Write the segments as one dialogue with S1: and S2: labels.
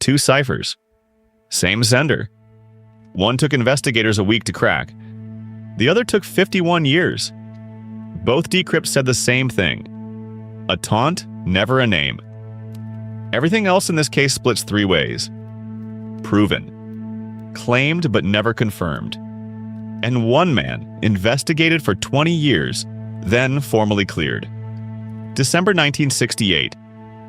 S1: 2 ciphers. Same sender. One took investigators a week to crack. The other took 51 years. Both decrypts said the same thing. A taunt, never a name. Everything else in this case splits 3 ways. Proven. Claimed but never confirmed. And one man, investigated for 20 years, then formally cleared. December 1968.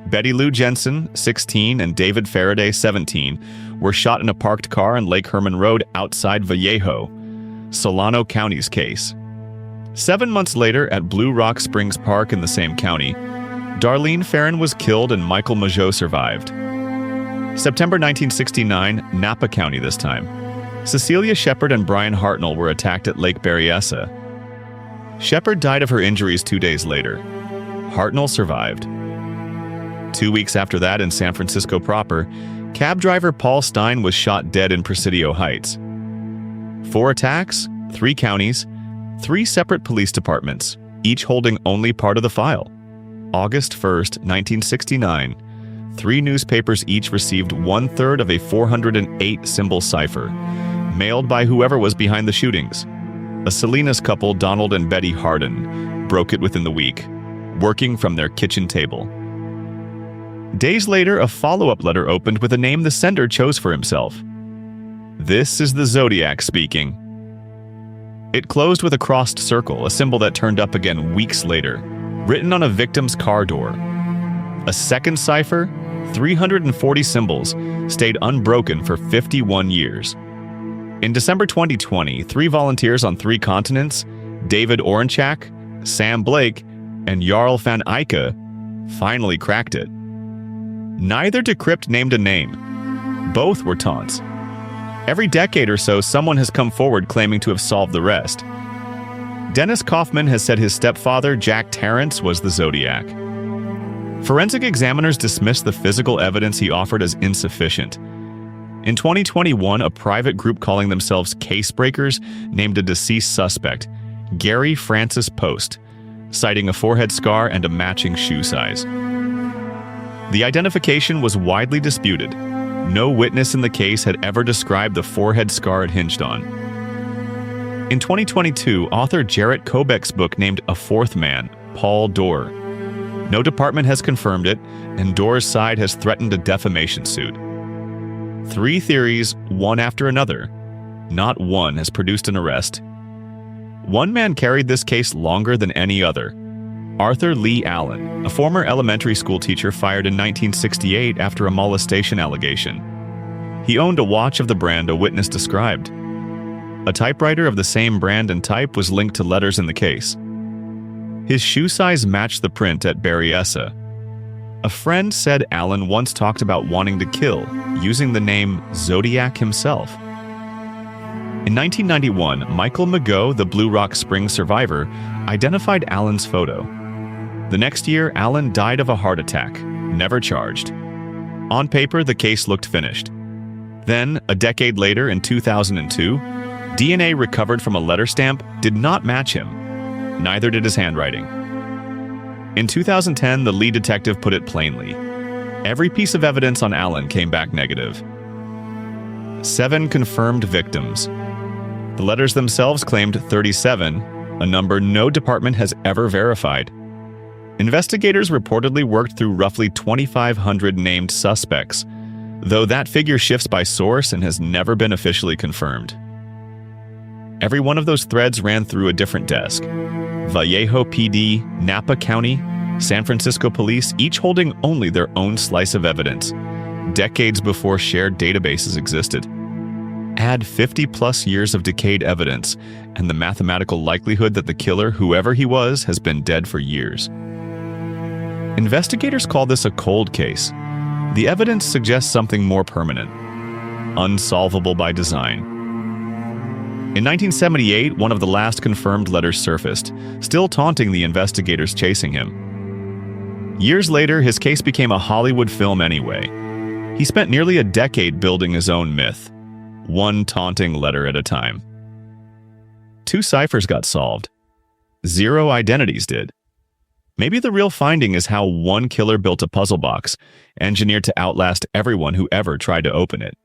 S1: Betty Lou Jensen, 16, and David Faraday, 17, were shot in a parked car on Lake Herman Road outside Vallejo, Solano County's case. 7 months later, at Blue Rock Springs Park in the same county, Darlene Ferrin was killed and Michael Mageau survived. September 1969, Napa County this time. Cecilia Shepard and Brian Hartnell were attacked at Lake Berryessa. Shepard died of her injuries 2 days later. Hartnell survived. 2 weeks after that, in San Francisco proper, cab driver Paul Stein was shot dead in Presidio Heights. 4 attacks, 3 counties, 3 separate police departments, each holding only part of the file. August 1st, 1969, 3 newspapers each received 1/3 of a 408-symbol cipher, mailed by whoever was behind the shootings. A Salinas couple, Donald and Betty Hardin, broke it within the week, working from their kitchen table. Days later, a follow-up letter opened with a name the sender chose for himself. This is the Zodiac speaking. It closed with a crossed circle, a symbol that turned up again weeks later, written on a victim's car door. A second cipher, 340 symbols, stayed unbroken for 51 years. In December 2020, 3 volunteers on 3 continents, David Orenchak, Sam Blake, and Jarl van Eyck, finally cracked it. Neither decrypt named a name. Both were taunts. Every decade or so, someone has come forward claiming to have solved the rest. Dennis Kaufman has said his stepfather, Jack Tarrance, was the Zodiac. Forensic examiners dismissed the physical evidence he offered as insufficient. In 2021, a private group calling themselves Case Breakers named a deceased suspect, Gary Francis Post, citing a forehead scar and a matching shoe size. The identification was widely disputed. No witness in the case had ever described the forehead scar it hinged on. In 2022, author Jarrett Kobek's book named A Fourth Man, Paul Dorr. No department has confirmed it, and Dorr's side has threatened a defamation suit. 3 theories, one after another. Not one has produced an arrest. One man carried this case longer than any other. Arthur Leigh Allen, a former elementary school teacher fired in 1968 after a molestation allegation. He owned a watch of the brand a witness described. A typewriter of the same brand and type was linked to letters in the case. His shoe size matched the print at Berryessa. A friend said Allen once talked about wanting to kill, using the name Zodiac himself. In 1991, Michael Mageau, the Blue Rock Springs survivor, identified Allen's photo. The next year, Allen died of a heart attack, never charged. On paper, the case looked finished. Then, a decade later, in 2002, DNA recovered from a letter stamp did not match him. Neither did his handwriting. In 2010, the lead detective put it plainly. Every piece of evidence on Allen came back negative. 7 confirmed victims. The letters themselves claimed 37, a number no department has ever verified. Investigators reportedly worked through roughly 2,500 named suspects, though that figure shifts by source and has never been officially confirmed. Every one of those threads ran through a different desk. Vallejo PD, Napa County, San Francisco Police, each holding only their own slice of evidence, decades before shared databases existed. Add 50-plus years of decayed evidence, and the mathematical likelihood that the killer, whoever he was, has been dead for years. Investigators call this a cold case. The evidence suggests something more permanent. Unsolvable by design. In 1978, one of the last confirmed letters surfaced, still taunting the investigators chasing him. Years later, his case became a Hollywood film anyway. He spent nearly a decade building his own myth, one taunting letter at a time. 2 ciphers got solved. 0 identities did. Maybe the real finding is how one killer built a puzzle box, engineered to outlast everyone who ever tried to open it.